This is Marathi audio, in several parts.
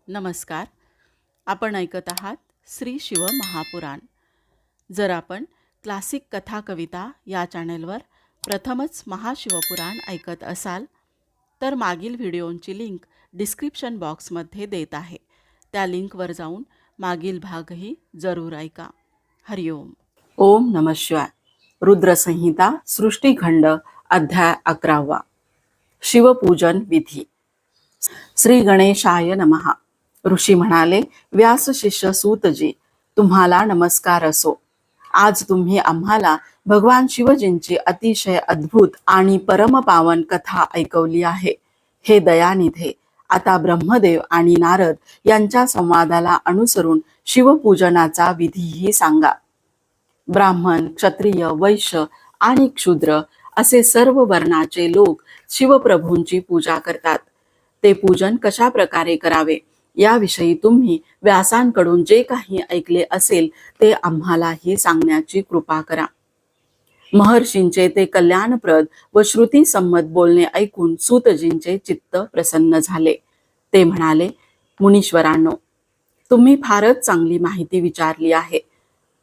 नमस्कार. आपण ऐकत आहात श्री शिव महापुराण. जर आपण क्लासिक कथा कविता या चॅनेलवर प्रथमच महाशिवपुराण ऐकत असाल तर मागील व्हिडिओंची लिंक डिस्क्रिप्शन बॉक्समध्ये देत आहे. त्या लिंकवर जाऊन मागील भागही जरूर ऐका. हरिओम. ओम नमः शिवाय. रुद्रसंहिता सृष्टीखंड अध्याय 11. शिवपूजन विधी. श्री गणेशाय नमः. ऋषी म्हणाले, व्यास शिष्य सूतजी, तुम्हाला नमस्कार असो. आज तुम्ही आम्हाला भगवान शिवजींची अतिशय अद्भुत आणि परमपावन कथा ऐकवली आहे. हे दयानिधे, आता ब्रह्मदेव आणि नारद यांच्या संवादाला अनुसरून शिवपूजनाचा विधीही सांगा. ब्राह्मण, क्षत्रिय, वैश्य आणि क्षुद्र असे सर्व वर्णाचे लोक शिवप्रभूंची पूजा करतात. ते पूजन कशा प्रकारे करावे याविषयी तुम्ही व्यासांकडून जे काही ऐकले असेल ते आम्हालाही सांगण्याची कृपा करा. महर्षींचे ते कल्याणप्रद व श्रुतीसंमत बोलणे ऐकून सूतजींचे चित्त प्रसन्न झाले. ते म्हणाले, मुनीश्वरांनो, तुम्ही फारच चांगली माहिती विचारली आहे.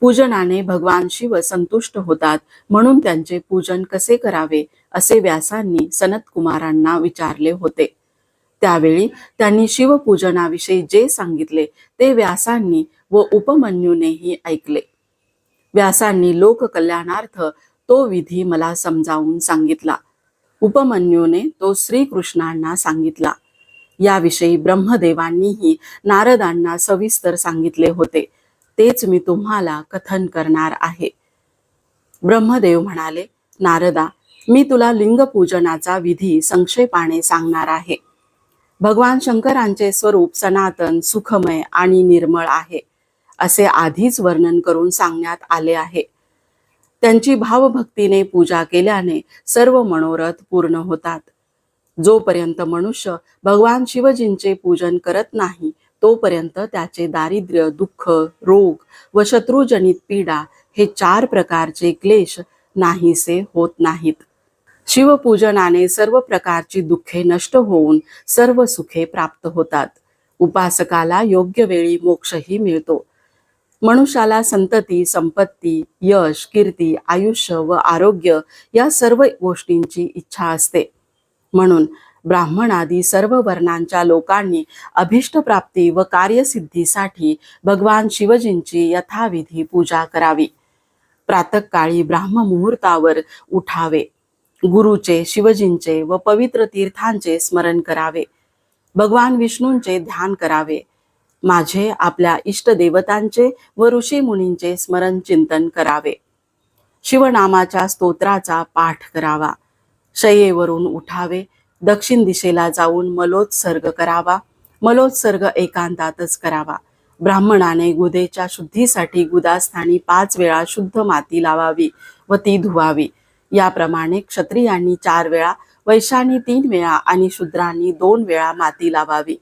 पूजनाने भगवान शिव संतुष्ट होतात, म्हणून त्यांचे पूजन कसे करावे असे व्यासांनी सनत कुमारांना विचारले होते. त्यावेळी त्यांनी शिवपूजनाविषयी जे सांगितले ते व्यासांनी व उपमन्यूनेही ऐकले. व्यासांनी लोककल्याणार्थ तो विधी मला समजावून सांगितला. उपमन्यूने तो श्रीकृष्णांना सांगितला. याविषयी ब्रह्मदेवांनीही नारदांना सविस्तर सांगितले होते. तेच मी तुम्हाला कथन करणार आहे. ब्रह्मदेव म्हणाले, नारदा, मी तुला लिंगपूजनाचा विधी संक्षेपाने सांगणार आहे. भगवान शंकरांचे स्वरूप सनातन, सुखमय आणि निर्मळ आहे असे आधीच वर्णन करून सांगण्यात आले आहे. त्यांची भावभक्तीने पूजा केल्याने सर्व मनोरथ पूर्ण होतात. जोपर्यंत मनुष्य भगवान शिवजींचे पूजन करत नाही तोपर्यंत त्याचे दारिद्र्य, दुःख, रोग व शत्रुजनित पीडा हे 4 प्रकारचे क्लेश नाहीसे होत नाहीत. शिवपूजनाने सर्व प्रकारची दुःखे नष्ट होऊन सर्व सुखे प्राप्त होतात. उपासकाला योग्य वेळी मोक्षही मिळतो. मनुष्याला संतती, संपत्ती, यश, कीर्ती, आयुष्य व आरोग्य या सर्व गोष्टींची इच्छा असते. म्हणून ब्राह्मणादी सर्व वर्णांच्या लोकांनी अभिष्टप्राप्ती व कार्यसिद्धीसाठी भगवान शिवजींची यथाविधी पूजा करावी. प्रातःकाळी ब्राह्ममुहूर्तावर उठावे. गुरुचे, शिवजींचे व पवित्र तीर्थांचे स्मरण करावे. भगवान विष्णूंचे ध्यान करावे. माझे, आपल्या इष्टदेवतांचे व ऋषीमुनींचे स्मरण चिंतन करावे. शिवनामाच्या स्तोत्राचा पाठ करावा. शय्येवरून उठावे. दक्षिण दिशेला जाऊन मलोत्सर्ग करावा. मलोत्सर्ग एकांतातच करावा. ब्राह्मणाने गुदेच्या शुद्धीसाठी गुदास्थानी 5 वेळा शुद्ध माती लावावी व ती धुवावी. याप्रमाणे क्षत्रियांनी 4 वेळा, वैश्यांनी 3 वेळा आणि शूद्रांनी 2 वेळा माती लावावी.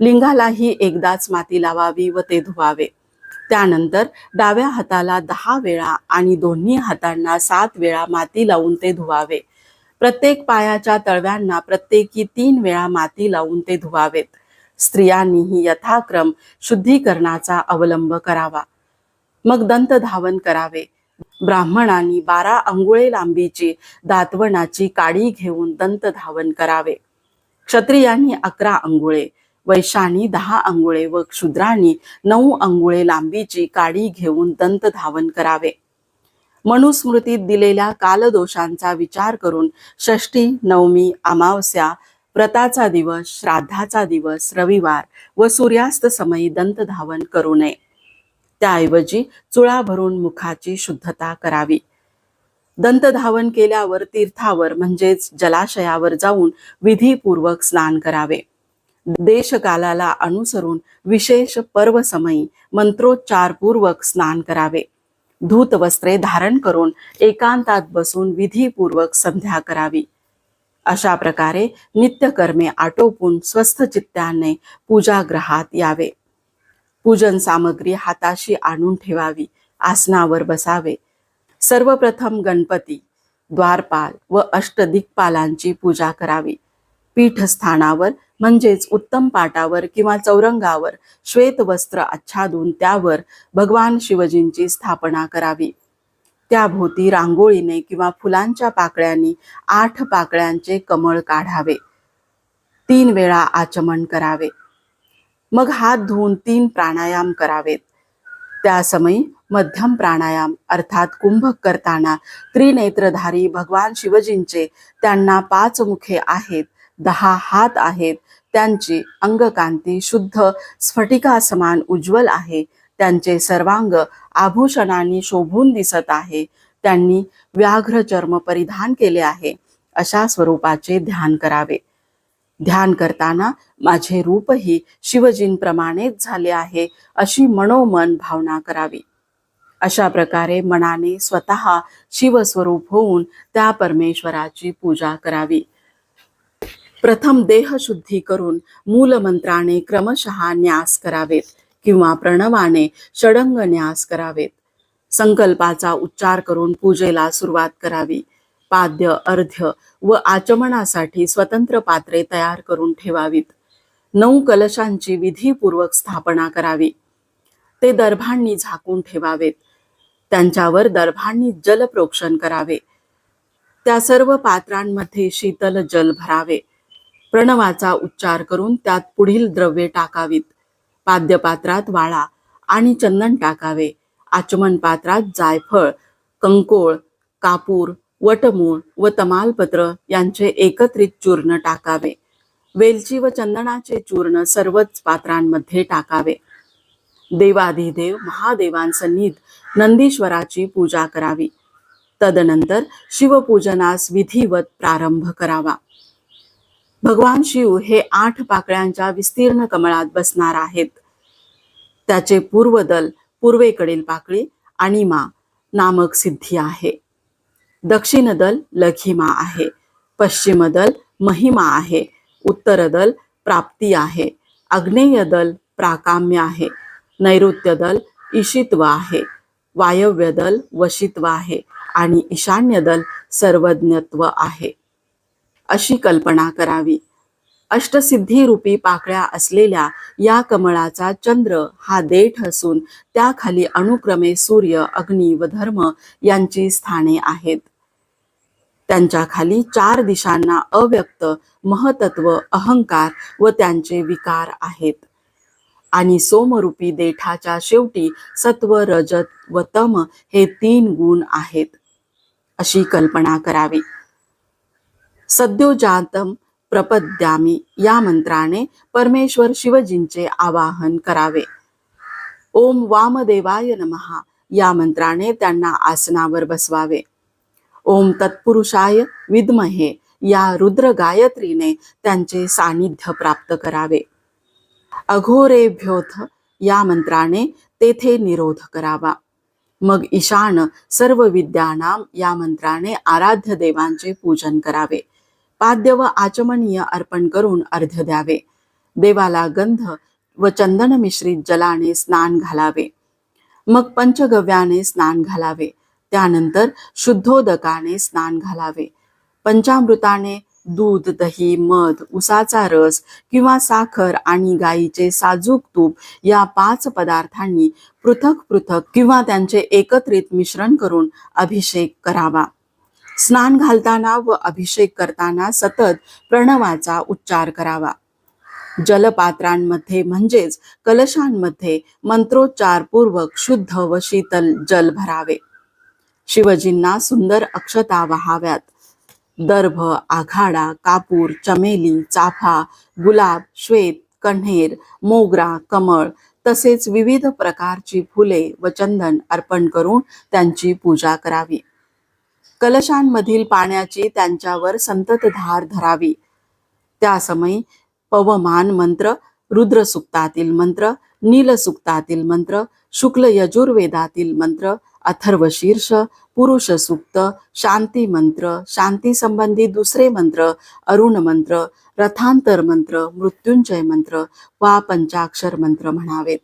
लिंगालाही एकदाच माती लावावी व ते धुवावे. त्यानंतर डाव्या हाताला 10 वेळा आणि दोन्ही हातांना 7 वेळा माती लावून ते धुवावे. प्रत्येक पायाच्या तळव्यांना प्रत्येकी 3 वेळा माती लावून ते धुवावेत. स्त्रियांनीही यथाक्रम शुद्धीकरणाचा अवलंब करावा. मग दंतधावन करावे. ब्राह्मणांनी 12 अंगुळे लांबीची दातवणाची काडी घेऊन दंतधावन करावे. क्षत्रियांनी 11 अंगुळे, वैश्यांनी 10 अंगुळे व शूद्रांनी 9 अंगुळे लांबीची काडी घेऊन दंतधावन करावे. मनुस्मृतीत दिलेल्या कालदोषांचा विचार करून षष्ठी, नवमी, अमावस्या, व्रताचा दिवस, श्राद्धाचा दिवस, रविवार व सूर्यास्त समयी दंतधावन करू नये. त्याऐवजी चुळा भरून मुखाची शुद्धता करावी. दंतधावन केल्यावर तीर्थावर म्हणजेच जलाशयावर जाऊन विधीपूर्वक स्नान करावे. देशकालाला अनुसरून विशेष पर्वसमयी मंत्रोच्चारपूर्वक स्नान करावे. धूत वस्त्रे धारण करून एकांतात बसून विधीपूर्वक संध्या करावी. अशा प्रकारे नित्यकर्मे आटोपून स्वस्थ चित्ताने पूजागृहात यावे. पूजन सामग्री हाताशी आणून ठेवावी. आसनावर बसावे. सर्वप्रथम गणपती, द्वारपाल व अष्टदिक्पालांची पूजा करावी. पीठस्थानावर म्हणजेच उत्तम पाटावर किंवा चौरंगावर श्वेत वस्त्र आच्छादून त्यावर भगवान शिवजींची स्थापना करावी. त्याभोवती रांगोळीने किंवा फुलांच्या पाकळ्यांनी 8 पाकळ्यांचे कमळ काढावे. 3 वेळा आचमन करावे. मग हात धुवून 3 प्राणायाम करावेत. त्यासमयी मध्यम प्राणायाम अर्थात कुंभक करताना त्रिनेत्रधारी भगवान शिवजींचे, त्यांना 5 मुखे आहेत, 10 हात आहेत, त्यांची अंगकांती शुद्ध स्फटिकासमान उज्ज्वल आहे, त्यांचे सर्वांग आभूषणांनी शोभून दिसत आहे, त्यांनी व्याघ्र चर्म परिधान केले आहे, अशा स्वरूपाचे ध्यान करावे. ध्यान करताना माझे रूपही शिवजींप्रमाणेच झाले आहे अशी मनोमन भावना करावी. अशा प्रकारे मनाने स्वतः शिवस्वरूप होऊन त्या परमेश्वराची पूजा करावी. प्रथम देहशुद्धी करून मूलमंत्राने क्रमशः न्यास करावेत किंवा प्रणवाने षडंग न्यास करावेत. संकल्पाचा उच्चार करून पूजेला सुरुवात करावी. पाद्य, अर्ध्य व आचमनासाठी स्वतंत्र पात्रे तयार करून ठेवावीत. 9 कलशांची विधीपूर्वक स्थापना करावी. ते दर्भांनी झाकून ठेवावेत. त्यांच्यावर दर्भांनी जलप्रोक्षण करावे. त्या सर्व पात्रांमध्ये शीतल जल भरावे. प्रणवाचा उच्चार करून त्यात पुढील द्रव्ये टाकावीत. पाद्यपात्रात वाळा आणि चंदन टाकावे. आचमन पात्रात जायफळ, कंकोळ, कापूर, वटमूळ व तमालपत्र यांचे एकत्रित चूर्ण टाकावे. वेलची व चंदनाचे चूर्ण सर्वच पात्रांमध्ये टाकावे. देवाधिदेव महादेवांसन्निध नंदीश्वराची पूजा करावी. तदनंतर शिवपूजनास विधिवत प्रारंभ करावा. भगवान शिव हे 8 पाकळ्यांच्या विस्तीर्ण कमळात बसणार आहेत. त्याचे पूर्वदल पूर्वेकडील पाकळी अणिमा नामक सिद्धी आहे. दक्षिण दल लघिमा आहे. पश्चिम दल महिमा आहे. उत्तर दल प्राप्ती आहे. आग्नेय दल प्राकाम्य आहे. नैऋत्य दल ईशित्व आहे. वायव्य दल वशित्व आहे आणि ईशान्य दल सर्वज्ञत्व आहे, अशी कल्पना करावी. अष्टसिद्धी रूपी पाकळ्या असलेल्या या कमळाचा चंद्र हा देठ असून त्याखाली अनुक्रमे सूर्य, अग्नी व धर्म यांची स्थाने आहेत. त्यांच्या खाली 4 दिशांना अव्यक्त महतत्व, अहंकार व त्यांचे विकार आहेत आणि सोमरूपी देठाच्या शेवटी सत्व, रजत व तम हे 3 गुण आहेत, अशी कल्पना करावी. सद्योजातम प्रपद्यामी या मंत्राने परमेश्वर शिवजींचे आवाहन करावे. ओम वामदेवाय नमः या मंत्राने त्यांना आसनावर बसवावे. ओम तत्पुरुषाय विद्महे या रुद्र गायत्रीने त्यांचे सानिध्य प्राप्त करावे. अघोरेभ्योथ या मंत्राने तेथे निरोध करावा. मग ईशान सर्व विद्यानाम या मंत्राने आराध्य देवांचे पूजन करावे. पाद्य व आचमनीय अर्पण करून अर्घ्य द्यावे. देवाला गंध व चंदन मिश्रित जलाने स्नान घालावे. मग पंचगव्याने स्नान घालावे. त्यानंतर शुद्धोदकाने स्नान घालावे. पंचामृताने दूध, दही, मध, उसाचा रस किंवा साखर आणि गाईचे साजूक तूप या 5 पदार्थांनी पृथक पृथक किंवा त्यांचे एकत्रित मिश्रण करून अभिषेक करावा. स्नान घालताना व अभिषेक करताना सतत प्रणवाचा उच्चार करावा. जलपात्रांमध्ये म्हणजेच कलशांमध्ये मंत्रोच्चारपूर्वक शुद्ध व शीतल जल भरावे. शिवजींना सुंदर अक्षता वाहाव्यात. दर्भ, आघाडा, कापूर, चमेली, चाफा, गुलाब, श्वेत, कण्हेर, मोगरा, कमळ तसेच विविध प्रकारची फुले व चंदन अर्पण करून त्यांची पूजा करावी. कलशांमधील पाण्याची त्यांच्यावर संततधार धरावी. त्यासमयी पवमान मंत्र, रुद्रसूक्तातील मंत्र, नीलसूक्तातील मंत्र, शुक्ल यजुर्वेदातील मंत्र, अथर्वशीर्ष, पुरुष सूक्त, शांती मंत्र, शांती संबंधी दुसरे मंत्र, अरुण मंत्र, रथांतर मंत्र, मृत्युंजय मंत्र वा पंचाक्षर मंत्र म्हणावेत.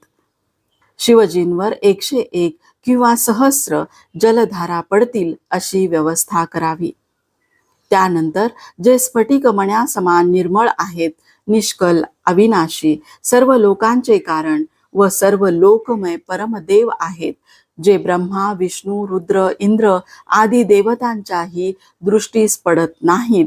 शिवजींवर 101 किंवा सहस्र जलधारा पडतील अशी व्यवस्था करावी. त्यानंतर जे स्फटिकमण्या समान निर्मळ आहेत, निष्कल, अविनाशी, सर्व लोकांचे कारण व सर्व लोकमय परमदेव आहेत, जे ब्रह्मा, विष्णू, रुद्र, इंद्र आदी देवतांच्याही दृष्टीस पडत नाहीत.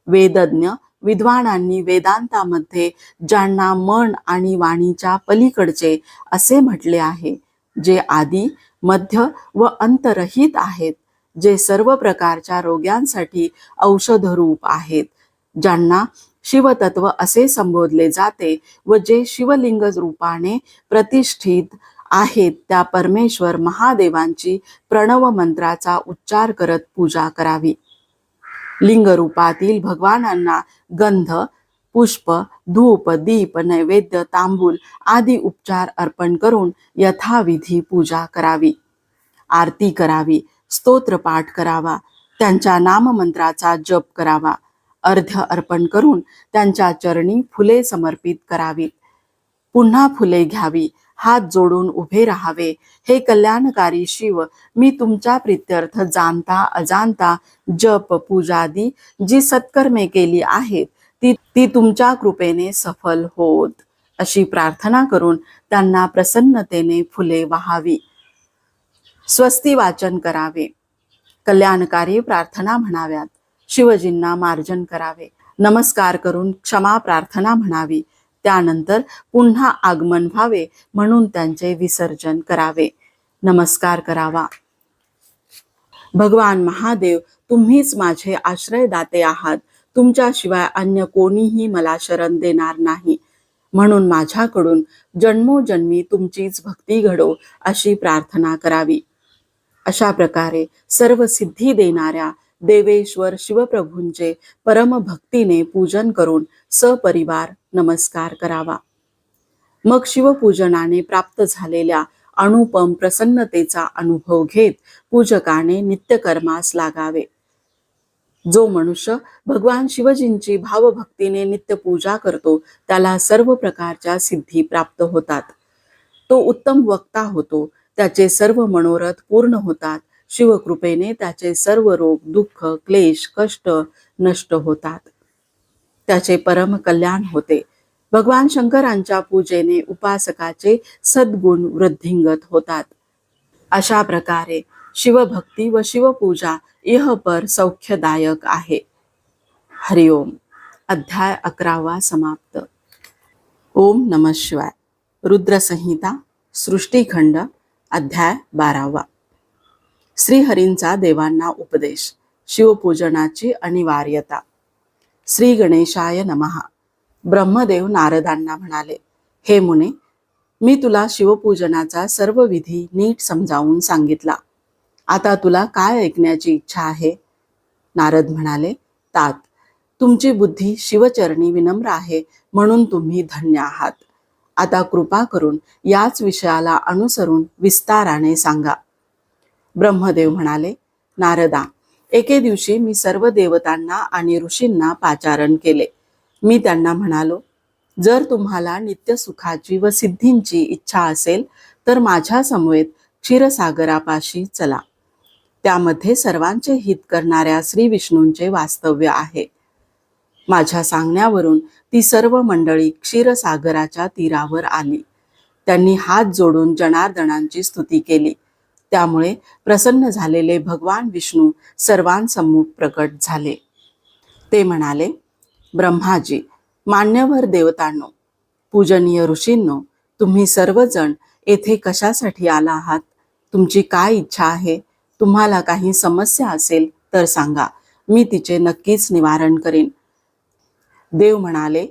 वेदज्ञ विद्वानांनी वेदांतामध्ये ज्यांना मन आणि वाणीच्या पलीकडचे असे म्हटले आहे, जे आदी, मध्य व अंतरहित आहेत, जे सर्व प्रकारच्या रोगांसाठी औषधरूप आहेत, ज्यांना शिवतत्व असे संबोधले जाते व जे शिवलिंग रूपाने प्रतिष्ठित आहेत, त्या परमेश्वर महादेवांची प्रणव मंत्राचा उच्चार करत पूजा करावी. लिंग रूपातील भगवानांना गंध, पुष्प, धूप, दीप, नैवेद्य, तांबूल आदी उपचार अर्पण करून यथाविधी पूजा करावी. आरती करावी, स्तोत्र पाठ करावा, त्यांच्या नाममंत्राचा जप करावा. अर्घ्य अर्पण करून त्यांच्या चरणी फुले समर्पित करावीत. पुन्हा फुले घ्यावी, हात जोडून उभे राहावे. हे कल्याणकारी शिव, मी तुमच्या प्रित्यर्थ जाणता अजाणता जप पूजादी जी सत्कर्मे केली आहेत, ती तुमच्या कृपेने सफल होत, अशी प्रार्थना करून त्यांना प्रसन्नतेने फुले वाहावी. स्वस्ती वाचन करावे, कल्याणकारी प्रार्थना म्हणाव्यात, शिवजींना मार्जन करावे, नमस्कार करून क्षमा प्रार्थना म्हणावी. त्यानंतर पुन्हा आगमन व्हावे म्हणून त्यांचे विसर्जन करावे. नमस्कार करावा. भगवान महादेव, तुम्हीच माझे आश्रयदाते आहात. तुमच्याशिवाय अन्य कोणीही मला शरण देणार नाही, म्हणून माझ्याकडून जन्मोजन्मी तुमचीच भक्ती घडो अशी प्रार्थना करावी. अशा प्रकारे सर्व सिद्धी देणाऱ्या देवेश्वर शिवप्रभूंचे परमभक्तीने पूजन करून सपरिवार नमस्कार करावा. मग शिवपूजनाने प्राप्त झालेल्या अनुपम प्रसन्नतेचा अनुभव घेत पूजकाने नित्यकर्मास लागावे. जो मनुष्य भगवान शिवजींची भावभक्तीने नित्य पूजा करतो, त्याला सर्व प्रकारच्या सिद्धी प्राप्त होतात. तो उत्तम वक्ता होतो, त्याचे सर्व मनोरथ पूर्ण होतात. शिवकृपेने त्याचे सर्व रोग, दुःख, क्लेश, कष्ट नष्ट होतात. त्याचे परम कल्याण होते. भगवान शंकरांच्या पूजेने उपासकाचे सद्गुण वृद्धिंगत होतात. अशा प्रकारे शिवभक्ती व शिवपूजा इहपर सौख्यदायक आहे. हरिओम. अध्याय 11 समाप्त. ओम नमः शिवाय. रुद्रसंहिता सृष्टीखंड अध्याय 12. श्रीहरींचा देवांना उपदेश. शिवपूजनाची अनिवार्यता. श्री गणेशाय नमः. ब्रह्मदेव नारदांना म्हणाले, हे मुने, मी तुला शिवपूजनाचा सर्व विधी नीट समजावून सांगितला. आता तुला काय ऐकण्याची इच्छा आहे? नारद म्हणाले, तात, तुमची बुद्धी शिवचरणी विनम्र आहे, म्हणून तुम्ही धन्य आहात. आता कृपा करून याच विषयाला अनुसरून विस्ताराने सांगा. ब्रह्मदेव म्हणाले, नारदा, एके दिवशी मी सर्व देवतांना आणि ऋषींना पाचारण केले. मी त्यांना म्हणालो, जर तुम्हाला नित्य सुखाची व सिद्धींची इच्छा असेल तर माझ्या समवेत क्षीरसागरापाशी चला. त्यामध्ये सर्वांचे हित करणाऱ्या श्री विष्णूंचे वास्तव्य आहे. माझ्या सांगण्यावरून ती सर्व मंडळी क्षीरसागराच्या तीरावर आली. त्यांनी हात जोडून जनार्दनांची स्तुती केली. त्यामुळे प्रसन्न झालेले भगवान विष्णू सर्वांसम्मुख प्रकट झाले. ते म्हणाले, ब्रह्माजी, मान्यवर देवतांनो, पूजनीय ऋषींनो, तुम्ही सर्वजण येथे कशासाठी आला आहात? तुमची काय इच्छा आहे? तुम्हाला काही समस्या असेल तर सांगा, मी तिचे नक्कीच निवारण करीन. देव म्हणाले,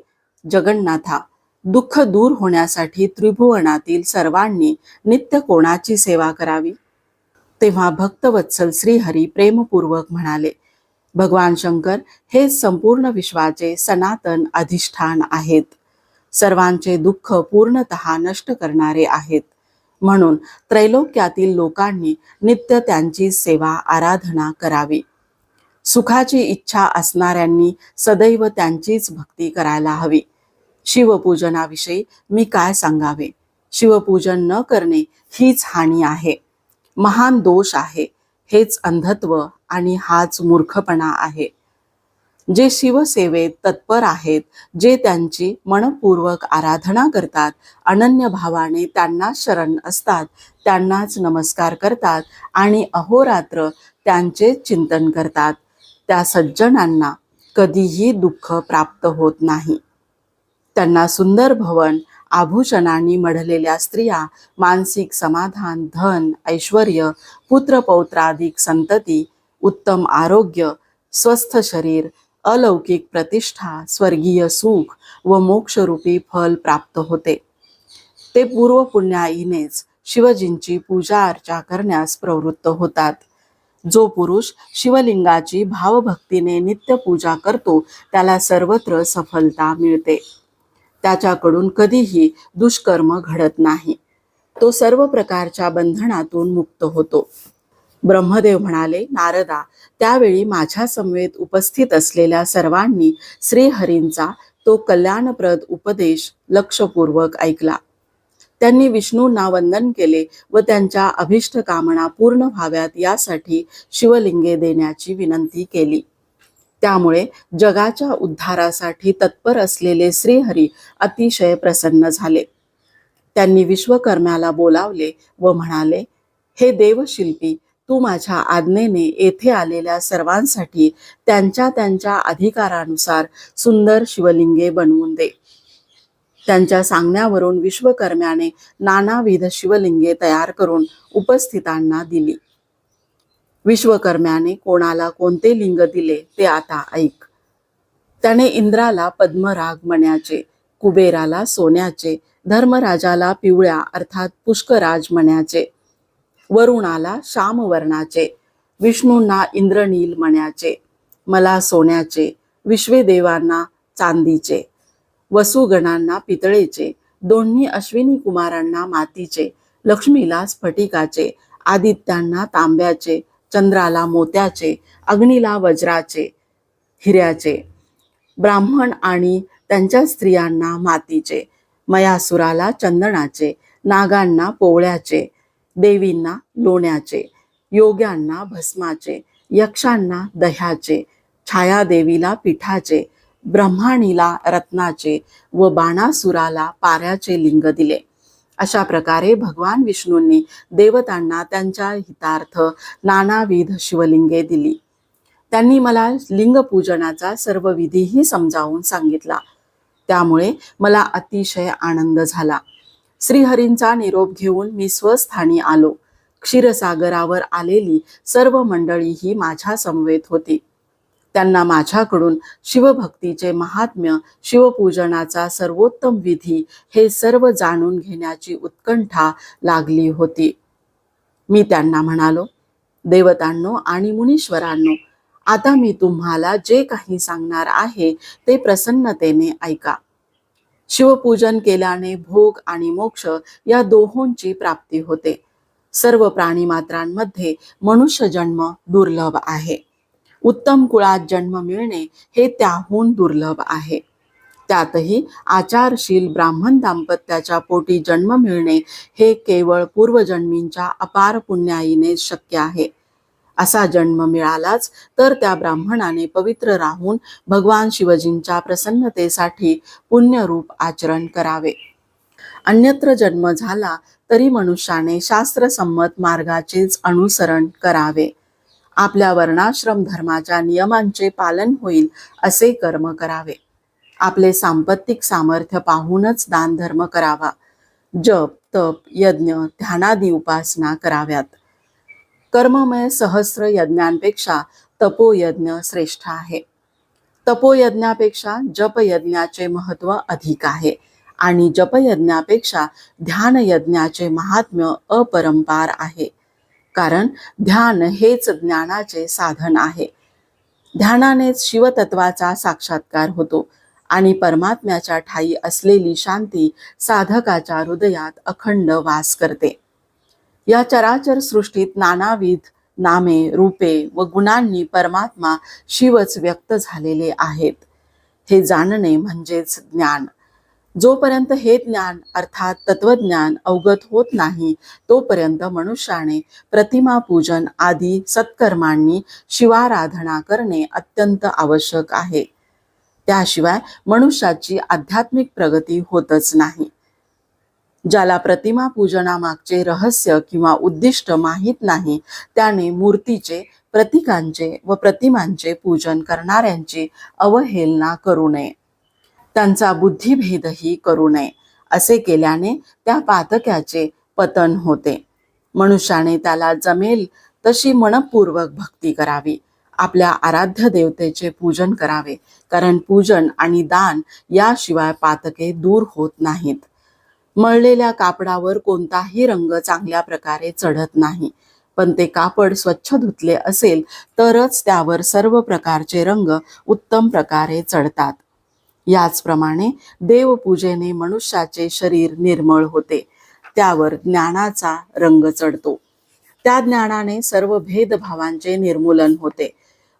जगन्नाथा, दुःख दूर होण्यासाठी त्रिभुवनातील सर्वांनी नित्य कोणाची सेवा करावी? तेव्हा भक्तवत्सल श्रीहरी प्रेमपूर्वक म्हणाले, भगवान शंकर हे संपूर्ण विश्वाचे सनातन अधिष्ठान आहेत. सर्वांचे दुःख पूर्णतः नष्ट करणारे आहेत. म्हणून त्रैलोक्यातील लोकांनी नित्य त्यांची सेवा आराधना करावी. सुखाची इच्छा असणाऱ्यांनी सदैव त्यांचीच भक्ती करायला हवी. शिवपूजनाविषयी मी काय सांगावे? शिवपूजन न करणे हीच हानी आहे, महान दोष आहे. हेच अंधत्व आणि हाच मूर्खपणा आहे. जे शिवसेवेत तत्पर आहेत, जे त्यांची मनपूर्वक आराधना करतात, अनन्य भावाने त्यांना शरण असतात, त्यांनाच नमस्कार करतात आणि अहोरात्र त्यांचे चिंतन करतात, त्या सज्जनांना कधीही दुःख प्राप्त होत नाही. त्यांना सुंदर भवन, आभूषणांनी मढलेल्या स्त्रिया, मानसिक समाधान, धन, ऐश्वर, पुत्रपौत्राधिक संतती, उत्तम आरोग्य, स्वस्थ शरीर, अलौकिक प्रतिष्ठा, स्वर्गीय सुख व मोक्षरूपी फल प्राप्त होते. ते पूर्व पुण्याईनेच शिवजींची पूजा अर्चा करण्यास प्रवृत्त होतात. जो पुरुष शिवलिंगाची भावभक्तीने नित्य पूजा करतो त्याला सर्वत्र सफलता मिळते. त्याच्याकडून कधीही दुष्कर्म घडत नाही. तो सर्व प्रकारच्या बंधनातून मुक्त होतो. ब्रह्मदेव म्हणाले, नारदा, त्यावेळी माझ्या समवेत उपस्थित असलेल्या सर्वांनी श्रीहरींचा तो कल्याणप्रद उपदेश लक्षपूर्वक ऐकला. त्यांनी विष्णूंना वंदन केले व त्यांच्या अभिष्ट कामना पूर्ण व्हाव्यात यासाठी शिवलिंगे देण्याची विनंती केली. त्यामुळे जगाच्या उद्धारासाठी तत्पर असलेले श्रीहरी अतिशय प्रसन्न झाले. त्यांनी विश्वकर्म्याला बोलावले व म्हणाले, हे देवशिल्पी, तू माझ्या आज्ञेने येथे आलेल्या सर्वांसाठी त्यांच्या त्यांच्या अधिकारानुसार सुंदर शिवलिंगे बनवून दे. त्यांच्या सांगण्यावरून विश्वकर्म्याने नानाविध शिवलिंगे तयार करून उपस्थितांना दिली. विश्वकर्म्याने कोणाला कोणते लिंग दिले ते आता ऐक. त्याने इंद्राला पद्मराग मण्याचे, कुबेराला सोन्याचे, धर्मराजाला पिवळ्या अर्थात पुष्कराज मण्याचे, वरुणाला श्यामवर्णाचे, विष्णूंना इंद्रनील मण्याचे, मला सोन्याचे, विश्वेदेवांना चांदीचे, वसुगणांना पितळेचे, दोन्ही अश्विनी कुमारांना मातीचे, लक्ष्मीला स्फटिकाचे, आदित्यांना तांब्याचे, चंद्राला मोत्याचे, अग्नीला वज्राचे, हिऱ्याचे, ब्राह्मण आणि त्यांच्या स्त्रियांना मातीचे, मयासुराला चंदनाचे, नागांना पोवळ्याचे, देवींना लोण्याचे, योग्यांना भस्माचे, यक्षांना दह्याचे, छायादेवीला पिठाचे, ब्रह्माणीला रत्नाचे व बाणासुराला पाऱ्याचे लिंग दिले. अशा प्रकारे भगवान विष्णूंनी देवतांना त्यांच्या हितार्थ नानाविध शिवलिंगे दिली. त्यांनी मला लिंगपूजनाचा सर्व विधीही समजावून सांगितला. त्यामुळे मला अतिशय आनंद झाला. श्रीहरींचा निरोप घेऊन मी स्वस्थानी आलो. क्षीरसागरावर आलेली सर्व मंडळीही माझ्या समवेत होती. त्यांना माझ्याकडून शिवभक्तीचे महात्म्य, शिवपूजनाचा सर्वोत्तम विधी हे सर्व जाणून घेण्याची उत्कंठा लागली होती. मी त्यांना म्हणालो, देवतांनो आणि मुनीश्वरांनो, आता मी तुम्हाला जे काही सांगणार आहे ते प्रसन्नतेने ऐका. शिवपूजन केल्याने भोग आणि मोक्ष या दोहोंची प्राप्ती होते. सर्व प्राणीमात्रांमध्ये मनुष्य जन्म दुर्लभ आहे. उत्तम कुळात जन्म मिळणे हे त्याहून दुर्लभ आहे. त्यातही आचारशील ब्राह्मण दाम्पत्याच्या पोटी जन्म मिळणे हे केवळ पूर्वजन्मींच्या अपार पुण्याईने शक्य आहे. असा जन्म मिळालाच तर त्या ब्राह्मणाने पवित्र राहून भगवान शिवजींच्या प्रसन्नतेसाठी पुण्यरूप आचरण करावे. अन्यत्र जन्म झाला तरी मनुष्याने शास्त्रसंमत मार्गाचेच अनुसरण करावे. आपल्या वर्णाश्रम धर्माच्या नियमांचे पालन होईल असे कर्म करावे. आपले सांपत्तिक सामर्थ्य पाहूनच दानधर्म करावा. जप, तप, यज्ञ, ध्यानादी उपासना कराव्यात. कर्ममय सहस्र यज्ञांपेक्षा तपोयज्ञ श्रेष्ठ आहे. तपोयज्ञापेक्षा जपयज्ञाचे महत्त्व अधिक आहे आणि जपयज्ञापेक्षा ध्यानयज्ञाचे महात्म्य अपरंपार आहे. कारण ध्यान हेच ज्ञानाचे साधन आहे. ध्यानानेच शिवतत्वाचा साक्षात्कार होतो आणि परमात्म्याच्या ठायी असलेली शांती साधकाच्या हृदयात अखंड वास करते. या चराचर सृष्टीत नानाविध नामे, रूपे व गुणांनी परमात्मा शिवच व्यक्त झालेले आहेत. हे जाणणे म्हणजेच ज्ञान. जोपर्यंत हे ज्ञान अर्थात तत्वज्ञान अवगत होत नाही तोपर्यंत मनुष्याने प्रतिमा पूजन आदी सत्कर्मांनी शिवाराधना करणे अत्यंत आवश्यक आहे. त्याशिवाय मनुष्याची आध्यात्मिक प्रगती होतच नाही. ज्याला प्रतिमा पूजनामागचे रहस्य किंवा उद्दिष्ट माहीत नाही त्याने मूर्तीचे, प्रतीकांचे व प्रतिमांचे पूजन करणाऱ्यांची अवहेलना करू नये. त्यांचा बुद्धिभेदही करू नये. असे केल्याने त्या पातक्याचे पतन होते. मनुष्याने त्याला जमेल तशी मनपूर्वक भक्ती करावी. आपल्या आराध्य देवतेचे पूजन करावे, कारण पूजन आणि दान याशिवाय पातके दूर होत नाहीत. मळलेल्या कापडावर कोणताही रंग चांगल्या प्रकारे चढत नाही, पण ते कापड स्वच्छ धुतले असेल तरच त्यावर सर्व प्रकारचे रंग उत्तम प्रकारे चढतात. याचप्रमाणे देवपूजेने मनुष्याचे शरीर निर्मळ होते. त्यावर ज्ञानाचा रंग चढतो. त्या ज्ञानाने सर्व भेदभावांचे निर्मूलन होते.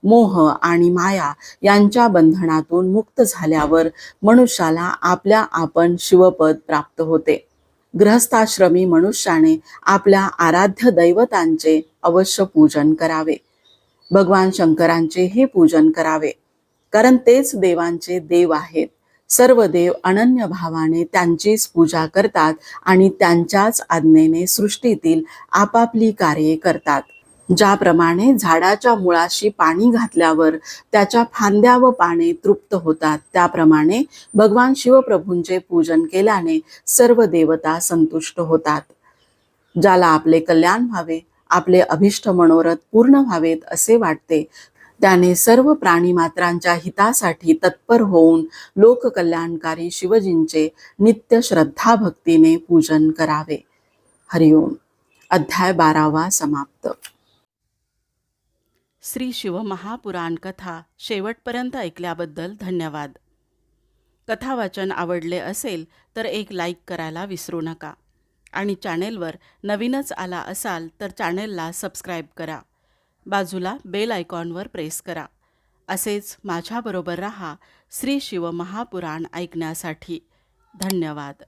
मोह आणि माया यांच्या बंधनातून मुक्त झाल्यावर मनुष्याला आपल्या आपण शिवपद प्राप्त होते. गृहस्थाश्रमी मनुष्याने आपल्या आराध्य दैवतांचे अवश्य पूजन करावे. भगवान शंकरांचेही पूजन करावे, कारण तेच देवांचे देव आहेत. सर्व देव अनन्य भावाने त्यांचीच पूजा करतात आणि त्यांच्याच आज्ञेने सृष्टीतील आपापली कार्ये करतात. ज्याप्रमाणे झाडाच्या मुळाशी पाणी घातल्यावर त्याच्या फांद्या व पाने तृप्त होतात, त्याप्रमाणे भगवान शिवप्रभूंचे पूजन केल्याने सर्व देवता संतुष्ट होतात. ज्याला आपले कल्याण व्हावे, आपले अभिष्ट मनोरथ पूर्ण व्हावेत असे वाटते, त्याने सर्व प्राणीमात्रांच्या हितासाठी तत्पर होऊन लोककल्याणकारी शिवजींचे नित्य श्रद्धा भक्तीने पूजन करावे. हरिओम. अध्याय 12 समाप्त. श्री शिव महापुराण कथा शेवटपर्यंत ऐकल्याबद्दल धन्यवाद. कथावाचन आवडले असेल तर एक लाईक करायला विसरू नका आणि चॅनेलवर नवीनच आला असाल तर चॅनेलला सबस्क्राईब करा. बाजूला बेल आयकॉनवर प्रेस करा. असेच माझ्याबरोबर रहा श्री शिव महापुराण ऐकण्यासाठी. धन्यवाद.